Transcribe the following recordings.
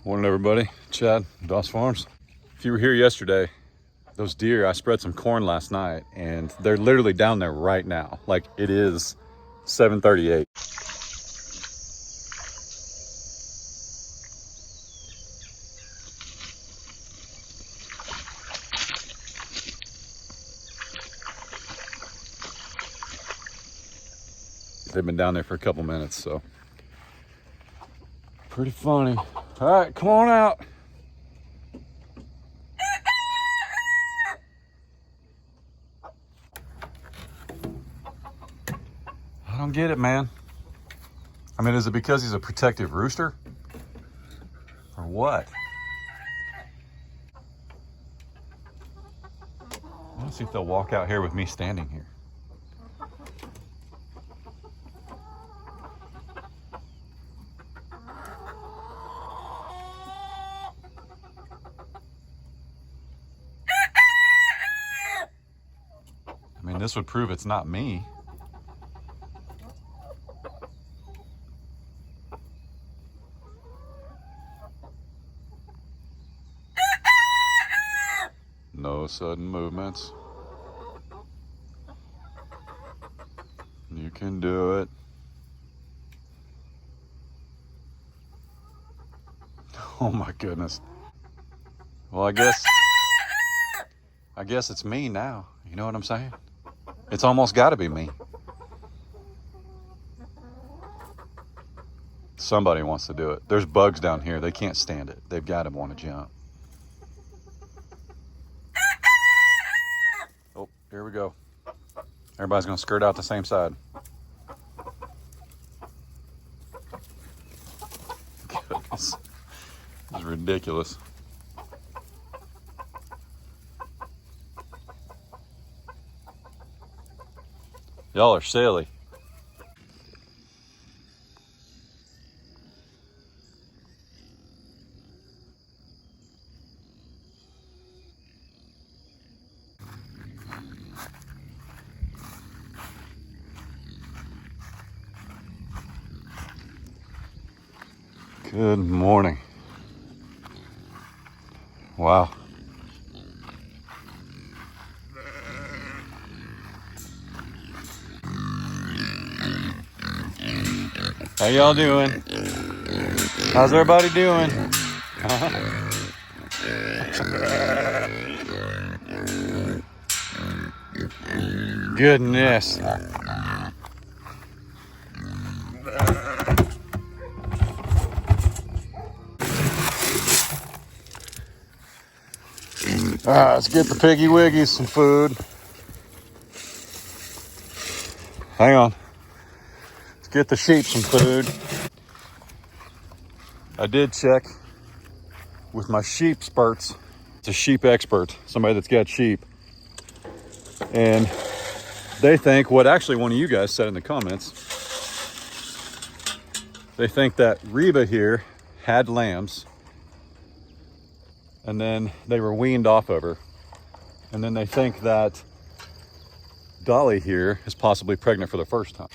Morning, everybody. Chad, Doss Farms. If you were here yesterday, those deer, I spread some corn last night, and they're literally down there right now. Like, it is 7:38. They've been down there for a couple minutes, so pretty funny. All right, come on out. I don't get it, man. I mean, is it because he's a protective rooster? Or what? Let's see if they'll walk out here with me standing here. I mean, this would prove it's not me. No sudden movements. You can do it. Oh my goodness. Well, I guess it's me now. You know what I'm saying? It's almost got to be me. Somebody wants to do it. There's bugs down here. They can't stand it. They've got to want to jump. Oh, here we go. Everybody's going to skirt out the same side. Goodness. This is ridiculous. Y'all are silly. Good morning. Wow. How y'all doing? How's everybody doing? Goodness. All right, let's get the piggy wiggies some food. Hang on. Let's get the sheep some food. I did check with my sheep experts. It's a sheep expert, somebody that's got sheep. And they think what actually one of you guys said in the comments, they think that Reba here had lambs and then they were weaned off of her. And then they think that Dolly here is possibly pregnant for the first time.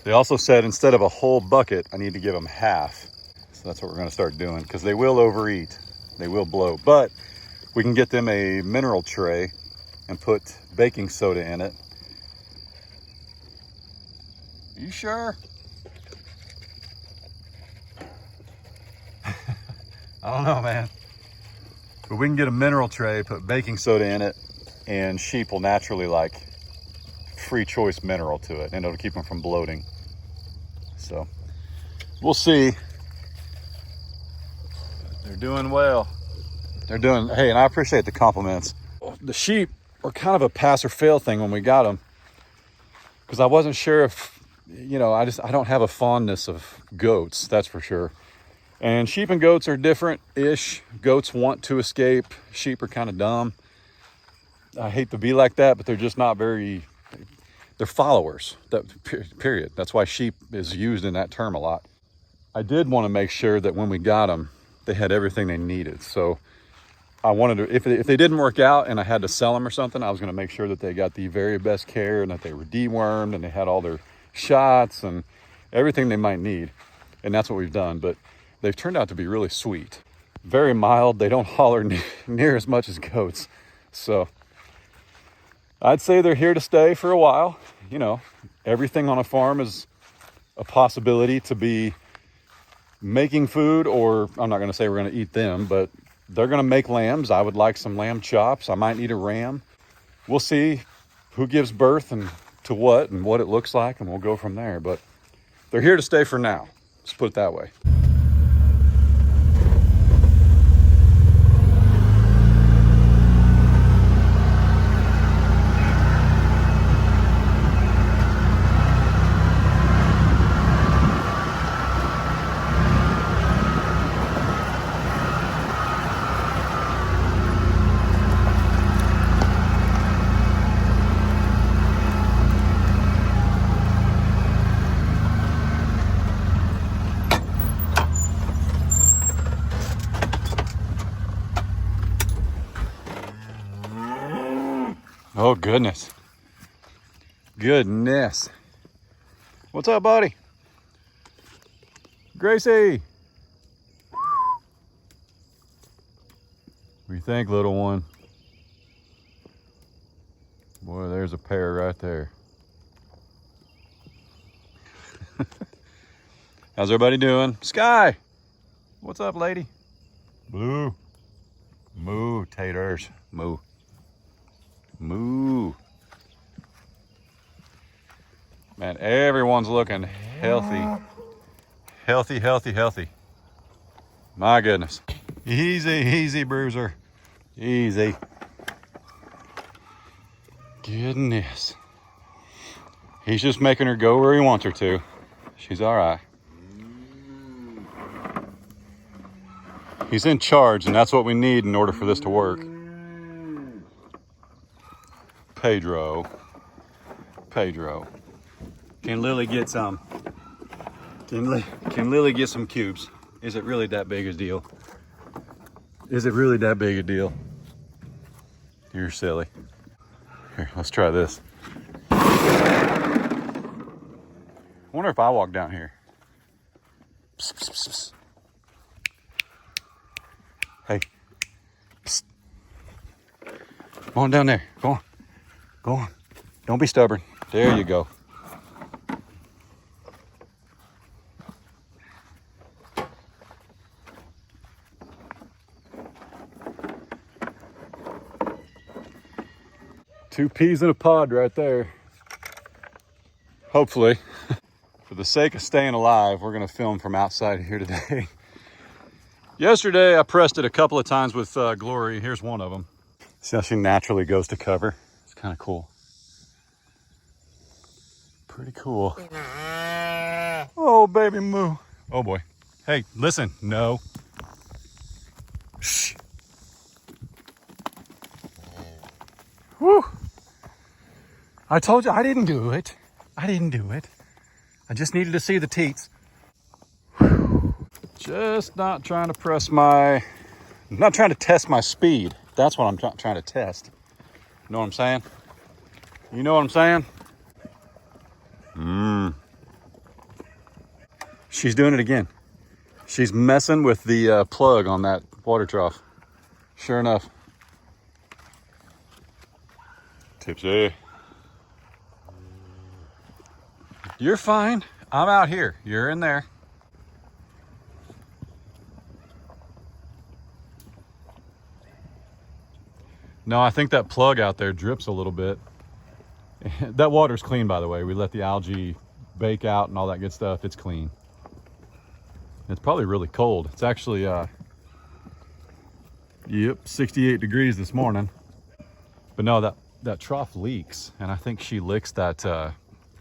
They also said instead of a whole bucket, I need to give them half. So that's what we're gonna start doing, because they will overeat, they will bloat. But we can get them a mineral tray and put baking soda in it. You sure? I don't know, man. But we can get a mineral tray, put baking soda in it, and sheep will naturally like free choice mineral to it, and it'll keep them from bloating. So we'll see. They're doing well. They're doing, hey, and I appreciate the compliments. The sheep were kind of a pass or fail thing when we got them, because I wasn't sure if, you know, I don't have a fondness of goats, that's for sure. And sheep and goats are different-ish. Goats want to escape. Sheep are kind of dumb. I hate to be like that, but they're just not very, they're followers, period. That's why sheep is used in that term a lot. I did want to make sure that when we got them, they had everything they needed. So I wanted to, if they didn't work out and I had to sell them or something, I was going to make sure that they got the very best care and that they were dewormed and they had all their shots and everything they might need. And that's what we've done. But they've turned out to be really sweet. very mild. They don't holler near as much as goats. So I'd say they're here to stay for a while. You know, everything on a farm is a possibility to be making food, or I'm not going to say we're going to eat them, but they're going to make lambs. I would like some lamb chops. I might need a ram. We'll see who gives birth and to what and what it looks like, and we'll go from there. But they're here to stay for now. Let's put it that way. Oh, goodness. Goodness. What's up, buddy? Gracie. What do you think, little one? Boy, there's a pair right there. How's everybody doing? Sky. What's up, lady? Blue. Moo, taters. Moo. Moo. Man, everyone's looking healthy. Healthy, healthy, healthy. My goodness. Easy, easy, Bruiser. Easy. Goodness. He's just making her go where he wants her to. She's all right. He's in charge, and that's what we need in order for this to work. Pedro. Can Lily get some? Can Lily get some cubes? Is it really that big a deal? Is it really that big a deal? You're silly. Here, let's try this. I wonder if I walk down here. Psst, psst, psst, psst. Hey. Psst. Go on down there. Go on. Go on. Don't be stubborn. There you go. Two peas in a pod right there. Hopefully. For the sake of staying alive, we're going to film from outside here today. Yesterday, I pressed it a couple of times with Glory. Here's one of them. See how she naturally goes to cover? It's kind of cool. Pretty cool. Oh, baby moo. Oh, boy. Hey, listen. No. Shh. Whew. I told you I didn't do it. I didn't do it. I just needed to see the teats. Whew. Just not trying to not trying to test my speed. That's what I'm trying to test. You know what I'm saying? You know what I'm saying? She's doing it again. She's messing with the plug on that water trough. Sure enough. Tipsy. You're fine. I'm out here. You're in there. No, I think that plug out there drips a little bit. That water's clean, by the way. We let the algae bake out and all that good stuff. It's clean. It's probably really cold. It's actually, yep, 68 degrees this morning. But no, that trough leaks, and I think she licks that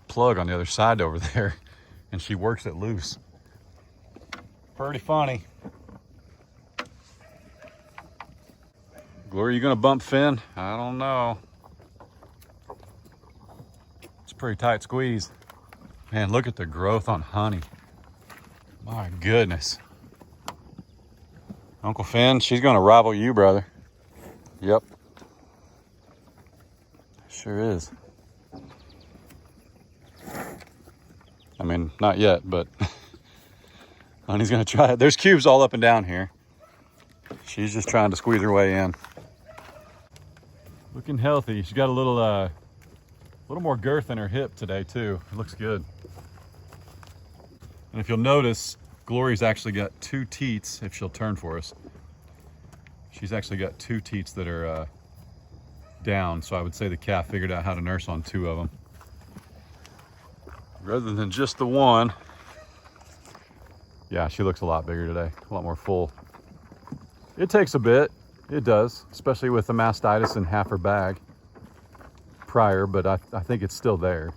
plug on the other side over there, and she works it loose. Pretty funny. Glory, you gonna bump Finn? I don't know. It's a pretty tight squeeze. Man, look at the growth on Honey. My goodness. Uncle Finn, she's gonna rival you, brother. Yep. Sure is. I mean, not yet, but Honey's gonna try it. There's cubes all up and down here. She's just trying to squeeze her way in. Looking healthy. She's got a little more girth in her hip today too. It looks good. And if you'll notice, Glory's actually got 2 teats, if she'll turn for us. She's actually got 2 teats that are down, so I would say the calf figured out how to nurse on 2 of them. Rather than just the one. Yeah, she looks a lot bigger today, a lot more full. It takes a bit, it does, especially with the mastitis in half her bag prior, but I think it's still there.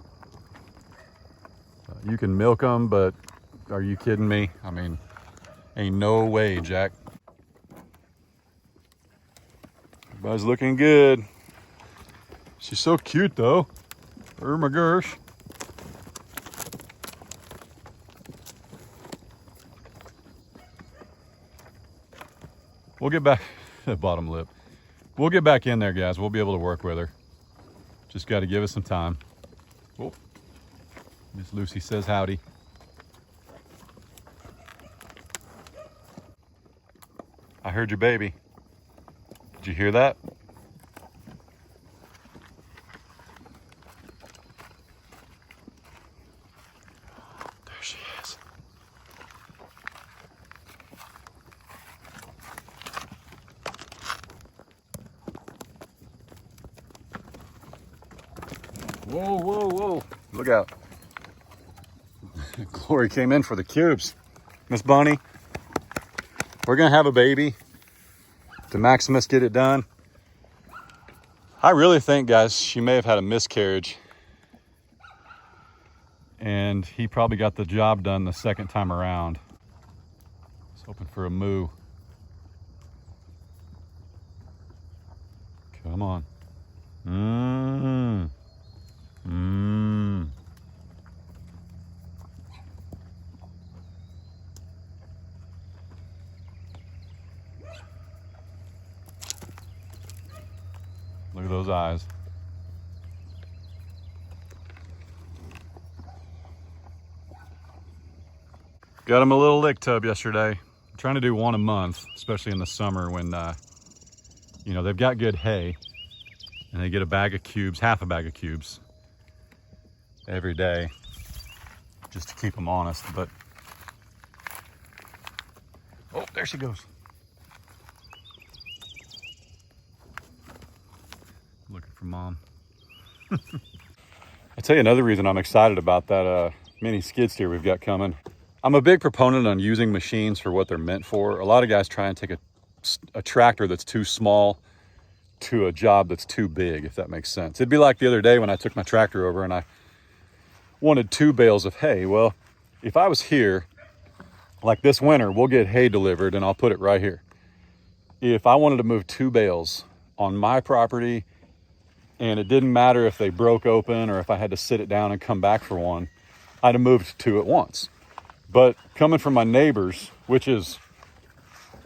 You can milk them, but are you kidding me? I mean, ain't no way, Jack. Everybody's looking good. She's so cute though. Oh my gosh. We'll get back, bottom lip. We'll get back in there, guys. We'll be able to work with her. Just got to give us some time. Oh, Miss Lucy says howdy. I heard your baby. Did you hear that? There she is. Whoa, whoa, whoa. Look out. Glory came in for the cubes. Miss Bunny, we're going to have a baby. Did Maximus get it done? I really think, guys, she may have had a miscarriage. And he probably got the job done the second time around. I was hoping for a moo. Come on. Mmm. Mmm. Look at those eyes. Got him a little lick tub yesterday. I'm trying to do 1 a month, especially in the summer when, you know, they've got good hay and they get a bag of cubes, half a bag of cubes every day just to keep them honest. But, oh, there she goes. Looking for mom. I'll tell you another reason I'm excited about that mini skid steer we've got coming. I'm a big proponent on using machines for what they're meant for. A lot of guys try and take a tractor that's too small to a job that's too big, if that makes sense. It'd be like the other day when I took my tractor over and I wanted 2 bales of hay. Well, if I was here, like this winter, we'll get hay delivered and I'll put it right here. If I wanted to move 2 bales on my property, and it didn't matter if they broke open or if I had to sit it down and come back for one, I'd have moved 2 at once. But coming from my neighbors, which is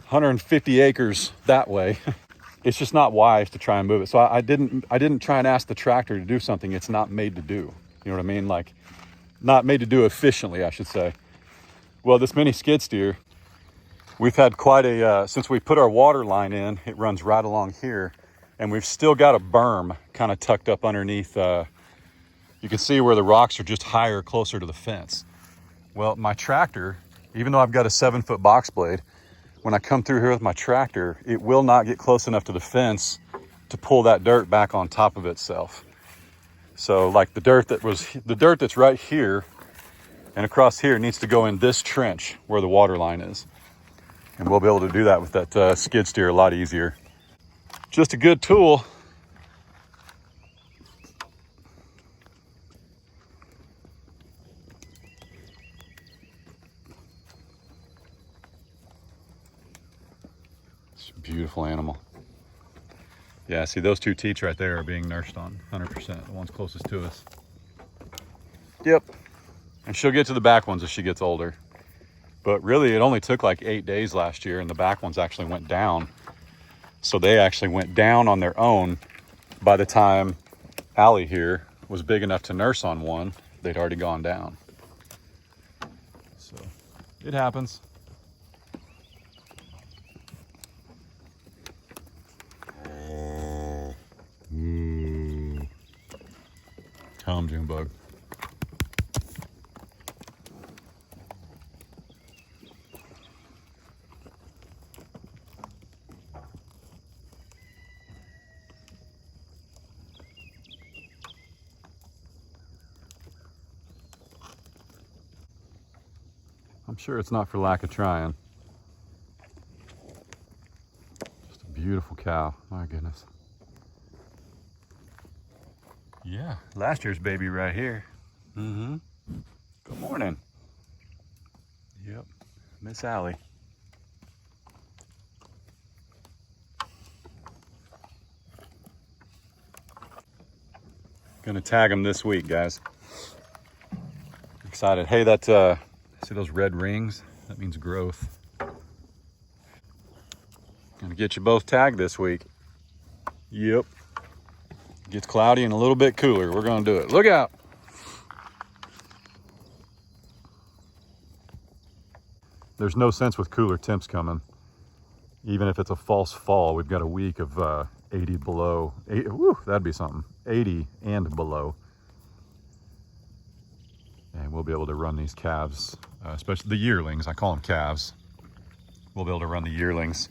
150 acres that way, it's just not wise to try and move it. So I didn't try and ask the tractor to do something it's not made to do. You know what I mean? Like, not made to do efficiently, I should say. Well, this mini skid steer, we've had quite a, since we put our water line in, it runs right along here. And we've still got a berm kind of tucked up underneath. You can see where the rocks are just higher, closer to the fence. Well, my tractor, even though I've got a 7-foot box blade, when I come through here with my tractor, it will not get close enough to the fence to pull that dirt back on top of itself. So like the dirt that's right here and across here needs to go in this trench where the water line is. And we'll be able to do that with that skid steer a lot easier. Just a good tool. It's a beautiful animal. Yeah, see those 2 teats right there are being nursed on 100%, the ones closest to us. Yep. And she'll get to the back ones as she gets older. But really, it only took like 8 days last year and the back ones actually went down. So they actually went down on their own. By the time Allie here was big enough to nurse on one, they'd already gone down. So it happens. them, June bug. I'm sure it's not for lack of trying. Just a beautiful cow, my goodness. Yeah, last year's baby right here. Mm-hmm. Good morning. Yep, Miss Allie. Gonna tag them this week, guys. Excited. Hey, that see those red rings? That means growth. Gonna get you both tagged this week. Yep. Gets cloudy and a little bit cooler. We're gonna do it. Look out. There's no sense with cooler temps coming. Even if it's a false fall, we've got a week of 80 below. Woo, that'd be something. 80 and below. And we'll be able to run these calves, especially the yearlings. I call them calves. We'll be able to run the yearlings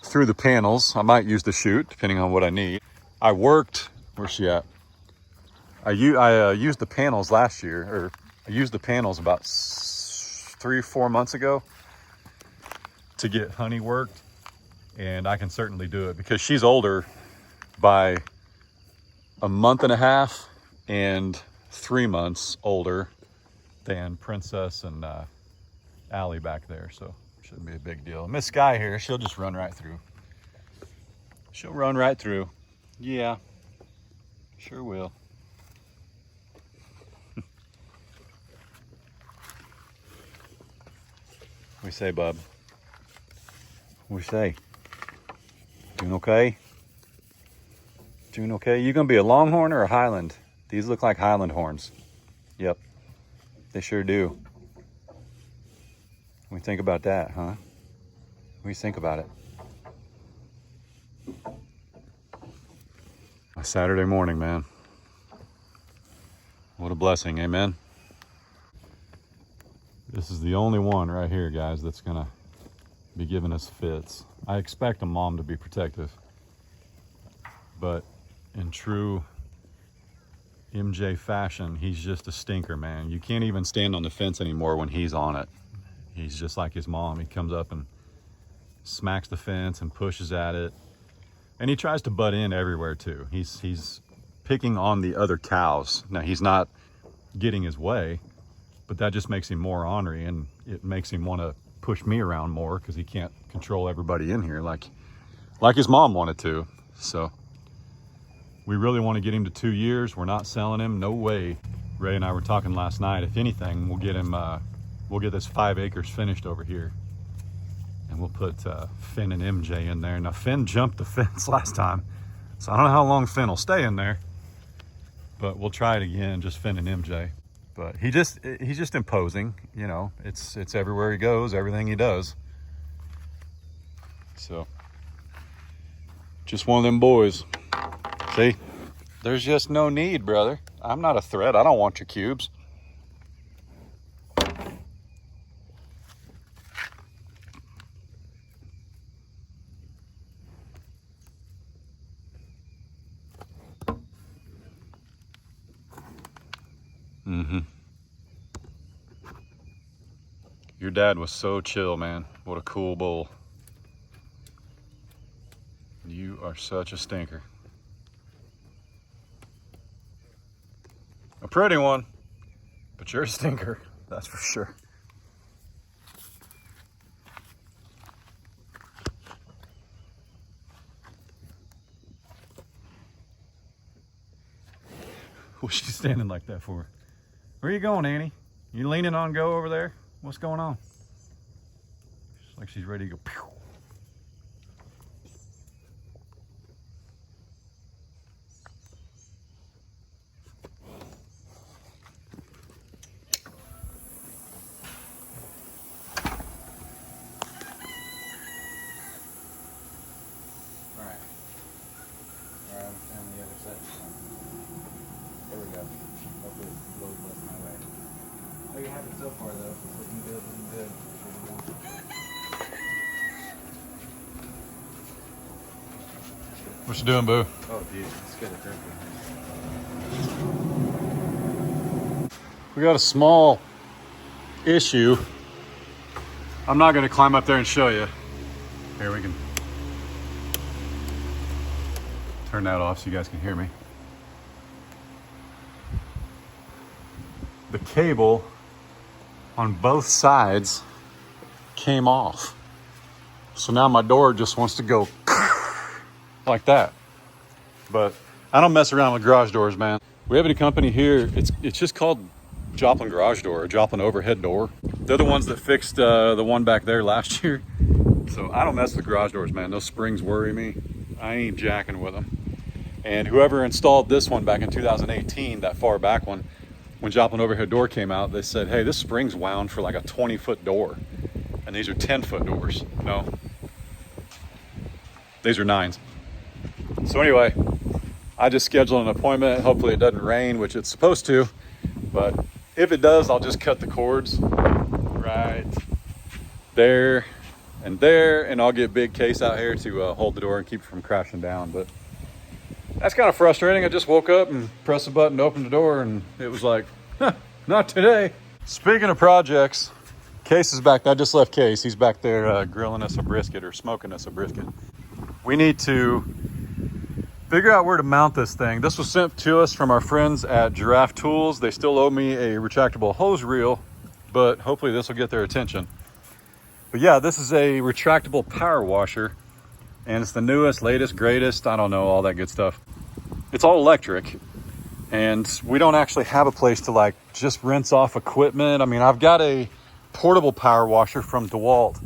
through the panels. I might use the chute, depending on what I need. I worked, where's she at? I used the panels last year, or I used the panels about 3 or 4 months ago to get honey worked. And I can certainly do it because she's older by a month and a half and 3 months older than Princess and Allie back there. So shouldn't be a big deal. Miss Sky here, she'll just run right through. She'll run right through. Yeah, sure will. We say, bub? We say? Doing okay? Doing okay? You gonna be a Longhorn or a Highland? These look like Highland horns. Yep, they sure do. What do you think about that, huh? What do you think about it? A Saturday morning, man. What a blessing, amen? This is the only one right here, guys, that's gonna be giving us fits. I expect a mom to be protective, but in true MJ fashion, he's just a stinker, man. You can't even stand on the fence anymore when he's on it. He's just like his mom. He comes up and smacks the fence and pushes at it. And he tries to butt in everywhere too. He's picking on the other cows. Now, he's not getting his way, but that just makes him more ornery, and it makes him want to push me around more because he can't control everybody in here like his mom wanted to. So we really want to get him to 2 years. We're not selling him, no way. Ray and I were talking last night. If anything, we'll get him. We'll get this 5 acres finished over here, and we'll put Finn and MJ in there. Now, Finn jumped the fence last time, so I don't know how long Finn will stay in there, but we'll try it again, just Finn and MJ. But he's just imposing, you know. It's everywhere he goes, everything he does. So, just one of them boys. See, there's just no need, brother. I'm not a threat. I don't want your cubes. Mm-hmm. Your dad was so chill, man. What a cool bull. You are such a stinker. A pretty one, but you're a stinker, that's for sure. What's she standing like that for? Where you going, Annie? You leaning on go over there? What's going on? She's like she's ready to go. Pew. All right, I'm on the other side. What you doing, boo? Oh, dude, it's good at drinking. We got a small issue. I'm not going to climb up there and show you. Here, we can turn that off so you guys can hear me. The cable on both sides came off. So now my door just wants to go like that. But I don't mess around with garage doors, man. We have a company here. It's just called Joplin garage door, or Joplin overhead door. They're the ones that fixed the one back there last year. So I don't mess with garage doors, man. Those springs worry me. I ain't jacking with them. And whoever installed this one back in 2018, that far back one, when Joplin overhead door came out, they said, hey, this spring's wound for like a 20-foot door. And these are 10-foot doors. No, these are 9s. So anyway, I just scheduled an appointment. Hopefully it doesn't rain, which it's supposed to. But if it does, I'll just cut the cords right there, and I'll get big case out here to hold the door and keep it from crashing down. But that's kind of frustrating. I just woke up and pressed a button to open the door, and it was like, huh, not today. Speaking of projects, Case is back. I just left Case. He's back there grilling us a brisket or smoking us a brisket. We need to figure out where to mount this thing. This was sent to us from our friends at Giraffe Tools. They still owe me a retractable hose reel, but hopefully this will get their attention. But yeah, this is a retractable power washer, and it's the newest, latest, greatest, I don't know, all that good stuff. It's all electric, and we don't actually have a place to like just rinse off equipment. I mean, I've got a portable power washer from DeWalt,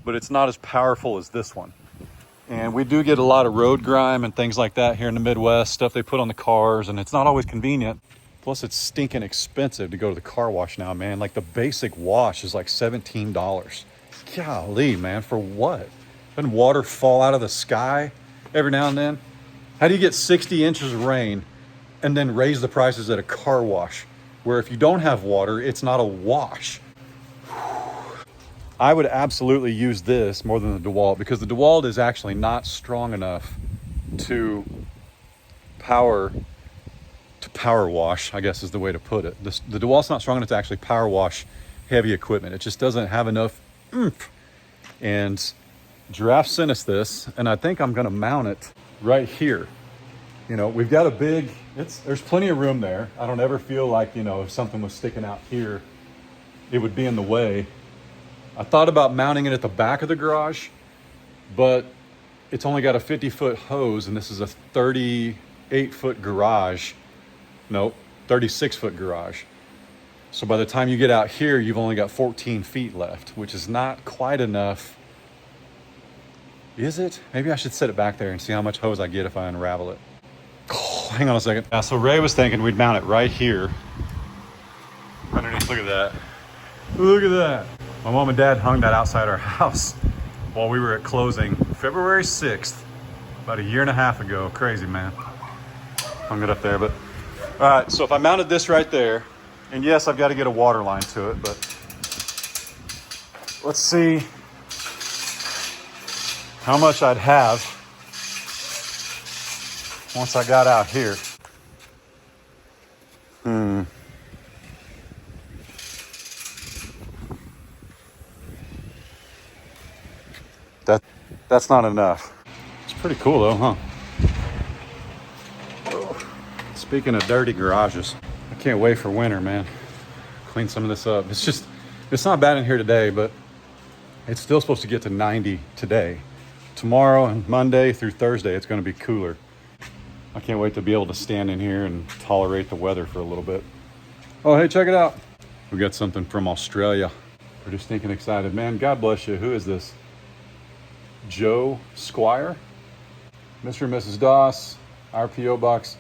but it's not as powerful as this one. And we do get a lot of road grime and things like that here in the Midwest, stuff they put on the cars, and it's not always convenient. Plus it's stinking expensive to go to the car wash now, man. Like the basic wash is like $17. Golly, man, for what? Doesn't water fall out of the sky every now and then? How do you get 60 inches of rain and then raise the prices at a car wash, where if you don't have water, it's not a wash? I would absolutely use this more than the DeWalt, because the DeWalt is actually not strong enough to power wash, I guess is the way to put it. The DeWalt's not strong enough to actually power wash heavy equipment. It just doesn't have enough oomph. And Giraffe sent us this, and I think I'm gonna mount it right here. You know, we've got a big, there's plenty of room there. I don't ever feel like, you know, if something was sticking out here, it would be in the way. I thought about mounting it at the back of the garage, but it's only got a 50-foot hose, and this is a 38-foot garage. Nope, 36-foot garage. So by the time you get out here, you've only got 14 feet left, which is not quite enough. Is it? Maybe I should set it back there and see how much hose I get if I unravel it. Oh, hang on a second. Yeah, so Ray was thinking we'd mount it right here. Underneath, look at that. Look at that. My mom and dad hung that outside our house while we were at closing February 6th, about a year and a half ago. Crazy, man. Hung it up there, but all right, so if I mounted this right there, and yes, I've got to get a water line to it, but let's see how much I'd have once I got out here. That's not enough. It's pretty cool though, huh? Oh. Speaking of dirty garages, I can't wait for winter, man. Clean some of this up. It's not bad in here today, but it's still supposed to get to 90 today. Tomorrow and Monday through Thursday, it's going to be cooler. I can't wait to be able to stand in here and tolerate the weather for a little bit. Oh, hey, check it out. We got something from Australia. Pretty stinking excited, man. God bless you. Who is this? Joe Squire, Mr. and Mrs. Doss, our P.O. box,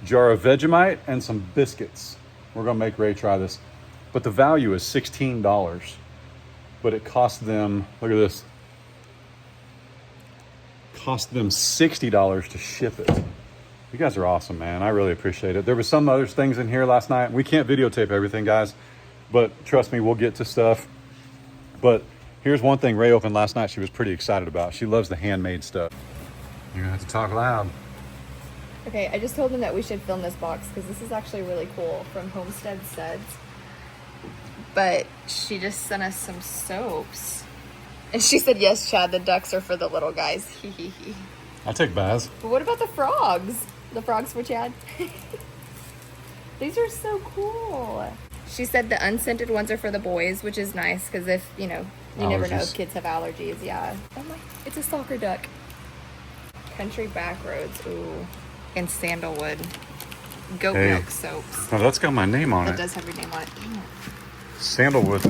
jar of Vegemite, and some biscuits. We're gonna make Ray try this. But the value is $16. But it cost them, look at this, cost them $60 to ship it. You guys are awesome, man. I really appreciate it. There was some other things in here last night. We can't videotape everything, guys, but trust me, we'll get to stuff. But here's one thing Ray opened last night she was pretty excited about. She loves the handmade stuff. You're gonna have to talk loud. Okay, I just told them that we should film this box because this is actually really cool from Homestead Suds. But she just sent us some soaps. And she said, yes, Chad, the ducks are for the little guys. Hee hee hee. I'll take baths. But what about the frogs? The frogs for Chad? These are so cool. She said the unscented ones are for the boys, which is nice because if, you know, you never know if kids have allergies. Yeah. Oh my, it's a soccer duck. Country Backroads, ooh. And sandalwood. Goat milk soaps. Oh, that's got my name on it. It does have your name on it. Damn. Sandalwood.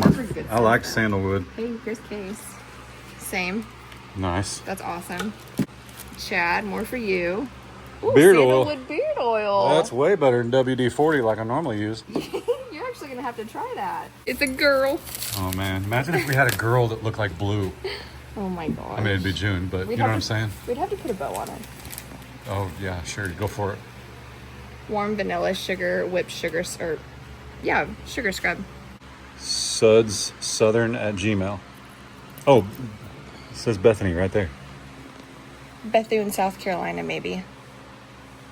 I like sandalwood. Hey, here's case. Same. Nice. That's awesome. Chad, more for you. Ooh, beard sandalwood oil. Beard oil. That's way better than WD-40 like I normally use. You're actually going to have to try that. It's a girl. Oh, man. Imagine if we had a girl that looked like blue. Oh, my God. I mean, it'd be June, but you know what I'm saying? We'd have to put a bow on it. Oh, yeah, sure. Go for it. Warm vanilla sugar, whipped sugar, or, yeah, sugar scrub. Suds Southern at Gmail. Oh, it says Bethany right there. Bethune, South Carolina, maybe.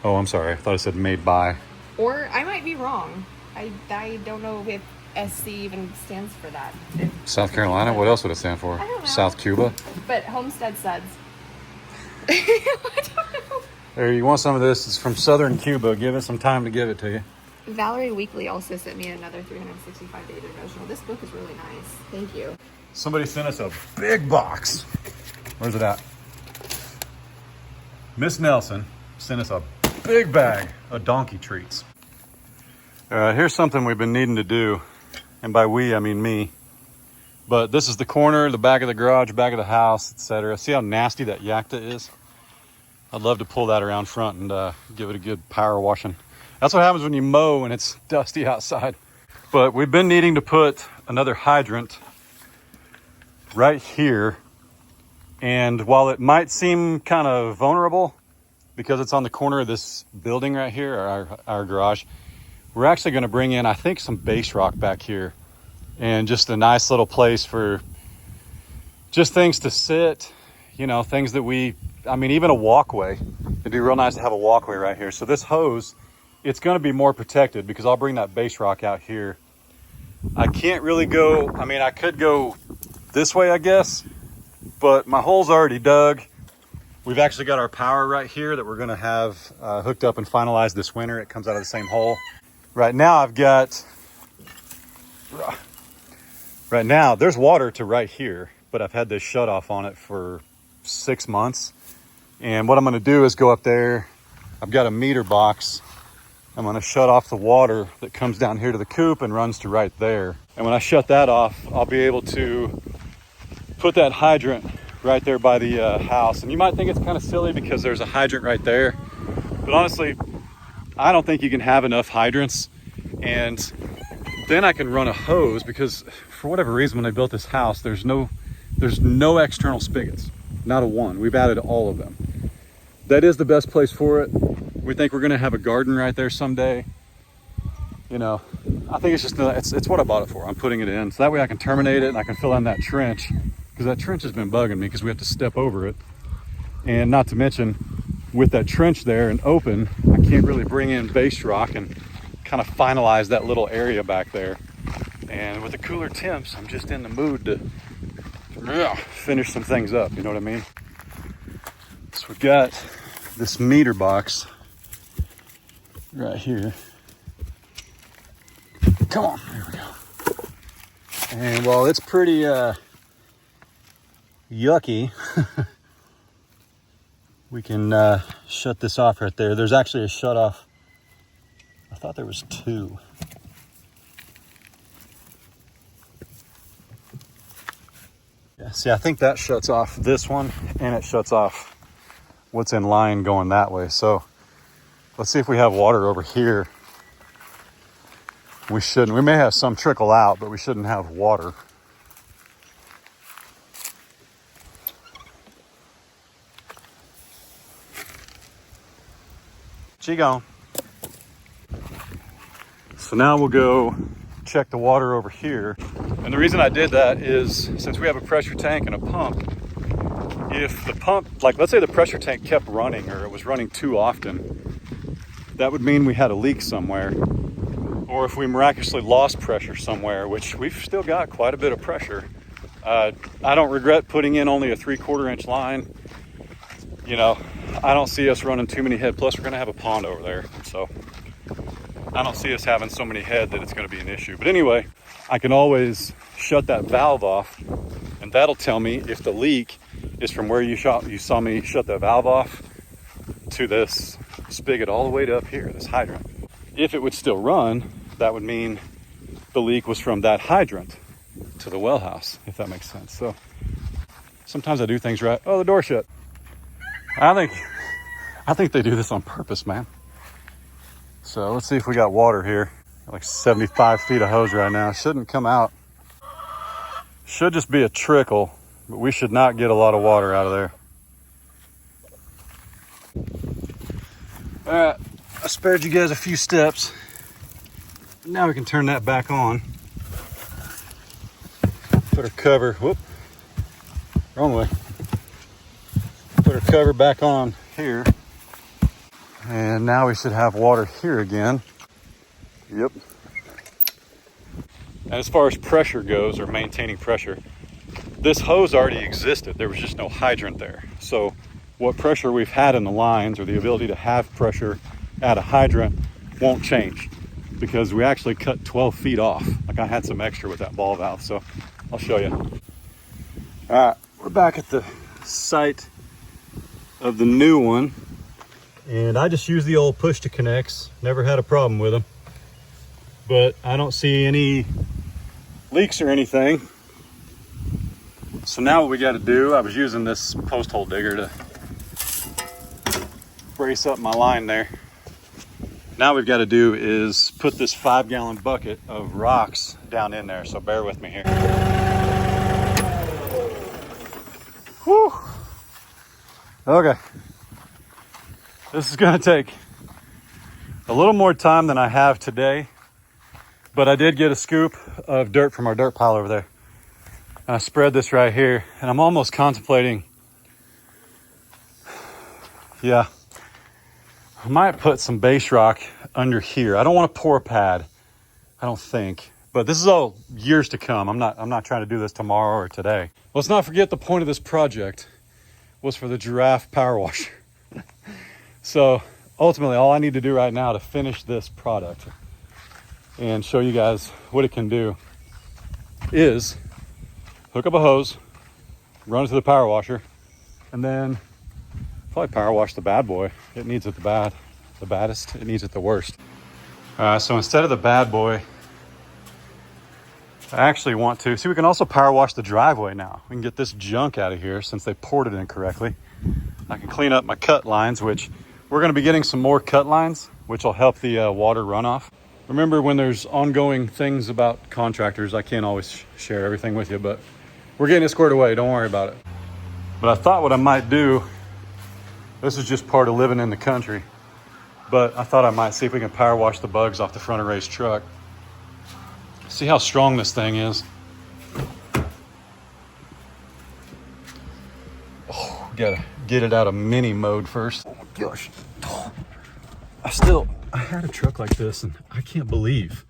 Oh, I'm sorry. I thought it said made by. Or I might be wrong. I don't know if SC even stands for that. South Carolina? What else would it stand for? I don't know. South Cuba? But Homestead Suds. I don't know. There, you want some of this? It's from Southern Cuba. Give us some time to give it to you. Valerie Weekly also sent me another 365-day devotional. This book is really nice. Thank you. Somebody sent us a big box. Where's it at? Miss Nelson sent us a big bag of donkey treats. Here's something we've been needing to do. And by we, I mean me. But this is the corner, the back of the garage, back of the house, etc. See how nasty that yakta is? I'd love to pull that around front and give it a good power washing. That's what happens when you mow and it's dusty outside. But we've been needing to put another hydrant right here. And while it might seem kind of vulnerable because it's on the corner of this building right here, our garage, we're actually going to bring in, I think, some base rock back here and just a nice little place for just things to sit, you know, things that even a walkway. It'd be real nice to have a walkway right here. So this hose, it's going to be more protected because I'll bring that base rock out here. I can't really go, I could go this way, I guess, but my hole's already dug. We've actually got our power right here that we're going to have hooked up and finalized this winter. It comes out of the same hole. Right now there's water to right here, but I've had this shut off on it for 6 months. And what I'm going to do is go up there. I've got a meter box. I'm going to shut off the water that comes down here to the coop and runs to right there. And when I shut that off, I'll be able to put that hydrant right there by the house. And you might think it's kind of silly because there's a hydrant right there. But honestly, I don't think you can have enough hydrants. And then I can run a hose because for whatever reason, when they built this house, there's no external spigots. Not a one. We've added all of them. That is the best place for it. We think we're going to have a garden right there someday. You know, I think it's what I bought it for. I'm putting it in so that way I can terminate it and I can fill in that trench because that trench has been bugging me because we have to step over it. And not to mention with that trench there and open, I can't really bring in base rock and kind of finalize that little area back there. And with the cooler temps, I'm just in the mood to finish some things up, you know what I mean? So we've got this meter box right here. Come on, there we go. And while it's pretty yucky, we can shut this off right there. There's actually a shut off. I thought there was two. Yeah, see, I think that shuts off this one and it shuts off what's in line going that way. So let's see if we have water over here. We shouldn't. We may have some trickle out, but we shouldn't have water. She gone. So now we'll go check the water over here. And the reason I did that is since we have a pressure tank and a pump, if the pump, like let's say the pressure tank kept running or it was running too often, that would mean we had a leak somewhere. Or if we miraculously lost pressure somewhere, which we've still got quite a bit of pressure. I don't regret putting in only a 3/4 inch line. You know, I don't see us running too many head. Plus, we're gonna have a pond over there. So I don't see us having so many head that it's gonna be an issue. But anyway, I can always shut that valve off, and that'll tell me if the leak is from where you saw me shut that valve off to this spigot all the way to up here, this hydrant. If it would still run, that would mean the leak was from that hydrant to the well house, if that makes sense. So sometimes I do things right. Oh, the door shut. I think they do this on purpose, man. So let's see if we got water here. Like 75 feet of hose right now. Shouldn't come out. Should just be a trickle, but we should not get a lot of water out of there. All right, I spared you guys a few steps. Now we can turn that back on. Put our cover, whoop, wrong way. Put our cover back on here. And now we should have water here again. Yep. And as far as pressure goes, or maintaining pressure, this hose already existed. There was just no hydrant there. So what pressure we've had in the lines, or the ability to have pressure at a hydrant, won't change, because we actually cut 12 feet off. Like, I had some extra with that ball valve, so I'll show you. All right, we're back at the site of the new one. And I just used the old push to connects. Never had a problem with them. But I don't see any leaks or anything. So now what we got to do, I was using this post hole digger to brace up my line there. Now we've got to do is put this 5-gallon bucket of rocks down in there. So bear with me here. Whew. Okay. This is going to take a little more time than I have today, but I did get a scoop of dirt from our dirt pile over there. I spread this right here, and I'm almost contemplating, I might put some base rock under here. I don't want to pour a pad, I don't think, but this is all years to come. I'm not trying to do this tomorrow or today. Let's not forget the point of this project was for the giraffe power washer. So ultimately, all I need to do right now to finish this product and show you guys what it can do is hook up a hose, run it to the power washer, and then probably power wash the bad boy. It needs it the baddest. It needs it the worst. So instead of the bad boy, I actually want to, see, we can also power wash the driveway now. We can get this junk out of here since they poured it in correctly. I can clean up my cut lines, which we're going to be getting some more cut lines, which will help the water runoff. Remember, when there's ongoing things about contractors, I can't always share everything with you, but we're getting it squared away. Don't worry about it. But I thought what I might do, this is just part of living in the country, but I thought I might see if we can power wash the bugs off the front of Ray's truck. See how strong this thing is. Oh, gotta get it out of mini mode first. Oh my gosh. I had a truck like this, and I can't believe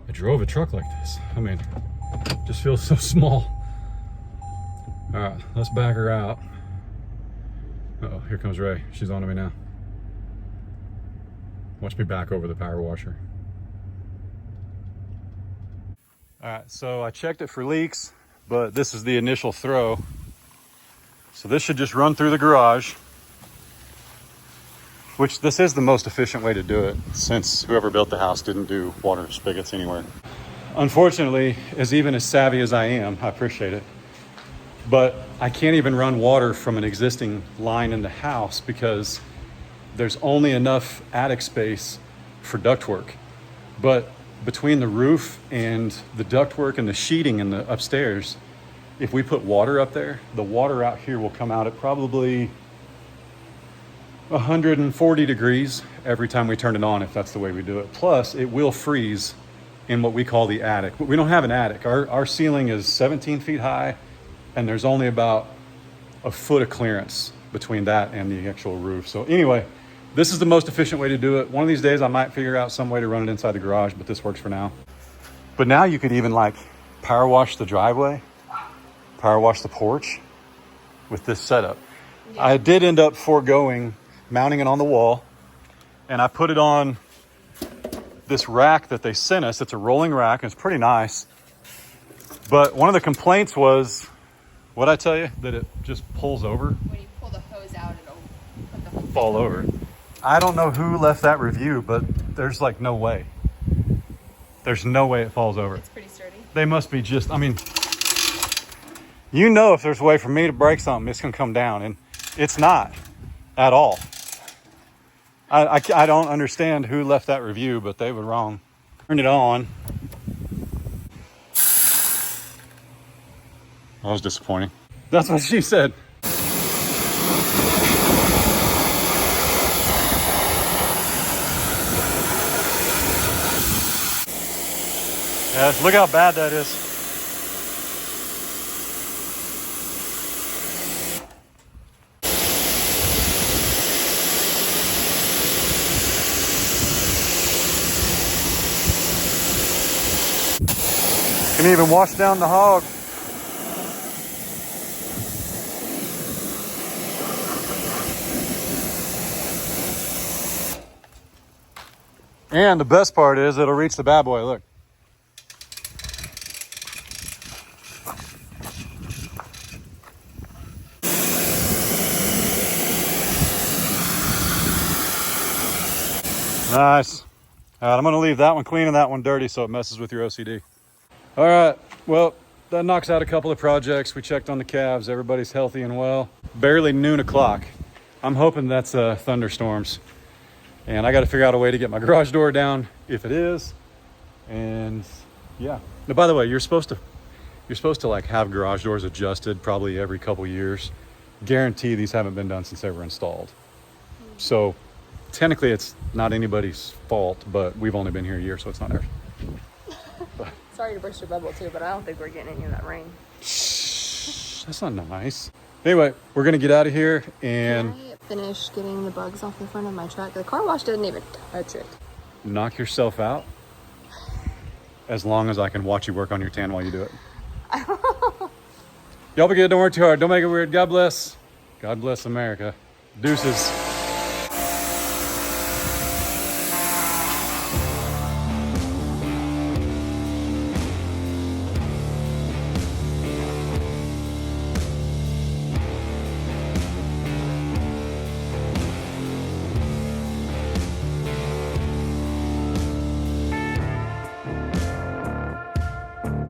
I drove a truck like this. I mean, it just feels so small. All right, let's back her out. Uh-oh, here comes Ray. She's on to me now. Watch me back over the power washer. All right, so I checked it for leaks, but this is the initial throw. So this should just run through the garage, which this is the most efficient way to do it, since whoever built the house didn't do water spigots anywhere. Unfortunately, even as savvy as I am, I appreciate it, but I can't even run water from an existing line in the house because there's only enough attic space for ductwork. But between the roof and the ductwork and the sheeting in the upstairs, if we put water up there, the water out here will come out at probably 140 degrees every time we turn it on, if that's the way we do it. Plus, it will freeze in what we call the attic. But we don't have an attic. Our ceiling is 17 feet high, and there's only about a foot of clearance between that and the actual roof. So anyway, This is the most efficient way to do it. One of these days I might figure out some way to run it inside the garage, but this works for now. But now you could even like power wash the driveway, power wash the porch with this setup. Yeah. I did end up foregoing mounting it on the wall, and I put it on this rack that they sent us. It's a rolling rack, and it's pretty nice. But one of the complaints was, what'd I tell you? That it just pulls over. When you pull the hose out, it'll put the whole thing fall over. I don't know who left that review, but there's like no way. There's no way it falls over. It's pretty sturdy. They must be just, I mean, you know, if there's a way for me to break something, it's gonna come down, and it's not at all. I don't understand who left that review, but they were wrong. Turn it on. That was disappointing. That's what she said. Yeah, look how bad that is. Can even wash down the hog. And the best part is it'll reach the bad boy, look. Nice. All right, I'm gonna leave that one clean and that one dirty so it messes with your OCD. All right, well, that knocks out a couple of projects. We checked on the calves, everybody's healthy and well. Barely noon o'clock. I'm hoping that's thunderstorms. And I gotta figure out a way to get my garage door down if it is. And yeah. Now, by the way, you're supposed to like have garage doors adjusted probably every couple years. Guarantee these haven't been done since they were installed. So technically it's not anybody's fault, but we've only been here a year, so it's not ours. Sorry to burst your bubble too, but I don't think we're getting any of that rain. Shh, that's not nice. Anyway, we're gonna get out of here and Can I finish getting the bugs off the front of my truck? The car wash doesn't even touch it. knock yourself out as long as I can watch you work on your tan while you do it. Y'all be good, don't work too hard, don't make it weird. God bless. God bless America. Deuces.